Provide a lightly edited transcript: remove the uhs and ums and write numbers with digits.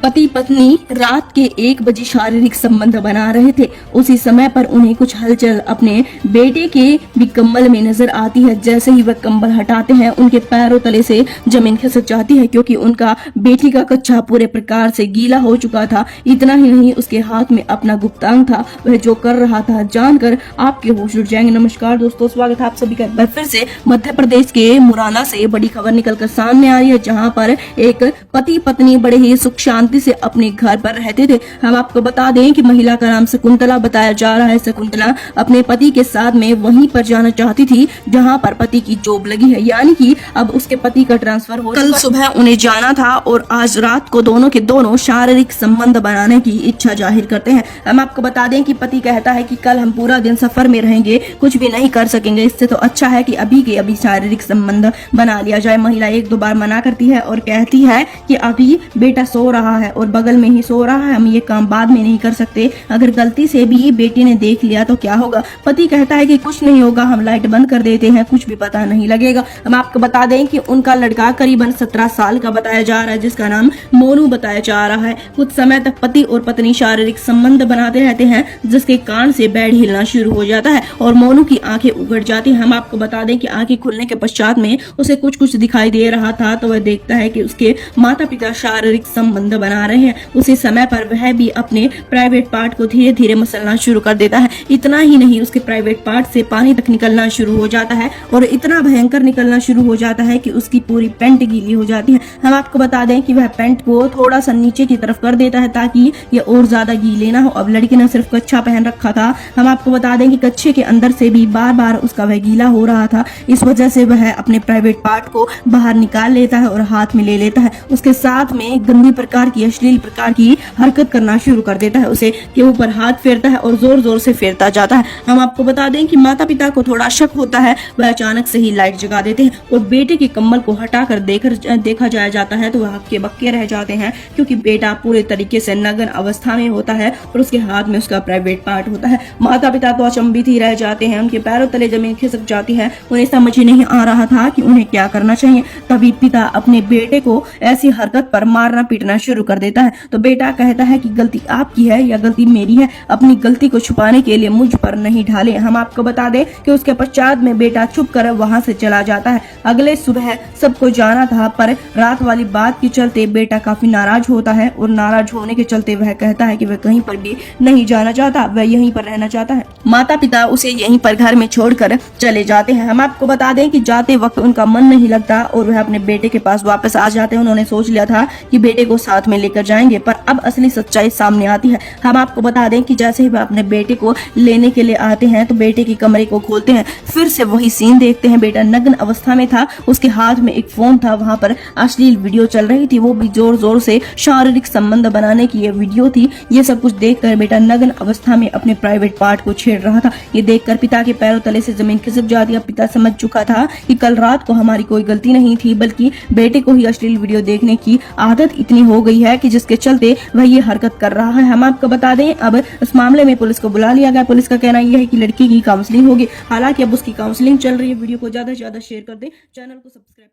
पति पत्नी रात के 1 बजे शारीरिक संबंध बना रहे थे। उसी समय पर उन्हें कुछ हलचल अपने बेटे के भी कम्बल में नजर आती है। जैसे ही वह कम्बल हटाते हैं उनके पैरों तले से जमीन खिसक जाती है, क्योंकि उनका बेटी का कच्छा पूरे प्रकार से गीला हो चुका था। इतना ही नहीं, उसके हाथ में अपना गुप्तांग था। वह जो कर रहा था जानकर आपके होश उड़ जाएंगे। नमस्कार दोस्तों, स्वागत है आप सभी का एक बार फिर से। मध्य प्रदेश के मुरैना से बड़ी खबर निकलकर सामने आ रही है, जहाँ पर एक पति पत्नी बड़े ही सुख शांति से अपने घर पर रहते थे। हम आपको बता दें कि महिला का नाम शकुंतला बताया जा रहा है। शकुंतला अपने पति के साथ में वहीं पर जाना चाहती थी जहां पर पति की जॉब लगी है, यानी कि अब उसके पति का ट्रांसफर हो। कल सुबह उन्हें जाना था और आज रात को दोनों के दोनों शारीरिक संबंध बनाने की इच्छा जाहिर करते हैं। हम आपको बता दें कि पति कहता है कि कल हम पूरा दिन सफर में रहेंगे, कुछ भी नहीं कर सकेंगे, इससे तो अच्छा है कि अभी के अभी शारीरिक संबंध बना लिया जाए। महिला 1-2 बार मना करती है और कहती है कि अभी बेटा सो रहा है और बगल में ही सो रहा है, हम ये काम बाद में नहीं कर सकते। अगर गलती से भी बेटे ने देख लिया तो क्या होगा। पति कहता है कि कुछ नहीं होगा, हम लाइट बंद कर देते हैं, कुछ भी पता नहीं लगेगा। हम आपको बता दें कि उनका लड़का करीबन 17 साल का बताया जा रहा है, जिसका नाम मोनू बताया जा रहा है। कुछ समय तक पति और पत्नी शारीरिक संबंध बनाते रहते हैं, जिसके कान से बेड हिलना शुरू हो जाता है और मोनू की आंखें उगड़ जाती हैं। हम आपको बता दें कि आंखें खुलने के पश्चात में उसे कुछ दिखाई दे रहा था, तो वह देखता है कि उसके माता पिता शारीरिक संबंध बना रहे हैं। उसी समय पर वह भी अपने प्राइवेट पार्ट को धीरे धीरे मसलना शुरू कर देता है। इतना ही नहीं, उसके प्राइवेट पार्ट से पानी तक निकलना शुरू हो जाता है और इतना भयंकर निकलना शुरू हो जाता है कि उसकी पूरी पैंट गीली हो जाती है। हम आपको बता दें कि वह पैंट को थोड़ा सा नीचे की तरफ कर देता है ताकि ये और ज्यादा गीले ना हो। अब लड़की ने सिर्फ कच्छा पहन रखा था। हम आपको बता दें कि कच्छे के अंदर से भी बार बार उसका वह गीला हो रहा था। इस वजह से वह अपने प्राइवेट पार्ट को बाहर निकाल लेता है और हाथ में ले लेता है। उसके साथ में गंदी प्रकार की अश्लील प्रकार की हरकत करना शुरू कर देता है। उसे के ऊपर हाथ फेरता है और जोर जोर से फेरता जाता है। हम आपको बता दें कि माता पिता को थोड़ा शक होता है, वह अचानक से ही लाइट जगा देते हैं और बेटे के कम्बल को हटाकर देखा जाता है तो वह हक्के बक्के रह जाते हैं, क्योंकि बेटा पूरे तरीके से नग्न अवस्था में होता है और उसके हाथ में उसका प्राइवेट पार्ट होता है। माता पिता तो अचंभित ही रह जाते हैं, उनके पैरों तले जमीन खिसक जाती है। उन्हें समझ ही नहीं आ रहा था कि उन्हें क्या करना चाहिए। तभी पिता अपने बेटे को ऐसी हरकत पर मारना पीटना शुरू कर देता है। तो बेटा कहता है कि गलती आपकी है या गलती मेरी है, अपनी गलती को छुपाने के लिए मुझ पर नहीं ढाले। हम आपको बता दें कि उसके पश्चात में बेटा छुप कर वहां से चला जाता है। अगले सुबह सबको जाना था, पर रात वाली बात के चलते बेटा काफी नाराज होता है और नाराज होने के चलते वह कहता है कि वह कहीं पर भी नहीं जाना चाहता, वह यहीं पर रहना चाहता है। माता पिता उसे यहीं पर घर में छोड़कर चले जाते हैं। हम आपको बता दें कि जाते वक्त उनका मन नहीं लगता और वह अपने बेटे के पास वापस आ जाते हैं। उन्होंने सोच लिया था कि बेटे को साथ में लेकर जाएंगे, पर अब असली सच्चाई सामने आती है। हम आपको बता दें कि जैसे ही वह अपने बेटे को लेने के लिए आते हैं तो बेटे के कमरे को खोलते हैं, फिर से वही सीन देखते हैं। बेटा नग्न अवस्था में था, उसके हाथ में एक फोन था, वहां पर अश्लील वीडियो चल रही थी, वो भी जोर जोर से शारीरिक संबंध बनाने की ये वीडियो थी। ये सब कुछ देखकर बेटा नग्न अवस्था में अपने प्राइवेट पार्ट को छेड़ रहा था। ये देखकर पिता के पैरों तले से जमीन खिसक जाती है। पिता समझ चुका था कि कल रात को हमारी कोई गलती नहीं थी, बल्कि बेटे को ही अश्लील वीडियो देखने की आदत इतनी हो गई है कि जिसके चलते वह ये हरकत कर रहा है। हम आपको बता दें अब इस मामले में पुलिस को बुला लिया गया। पुलिस का कहना यह है कि लड़की की काउंसलिंग होगी। हालांकि अब उसकी काउंसलिंग चल रही है। वीडियो को ज्यादा से ज्यादा शेयर कर दें, चैनल को सब्सक्राइब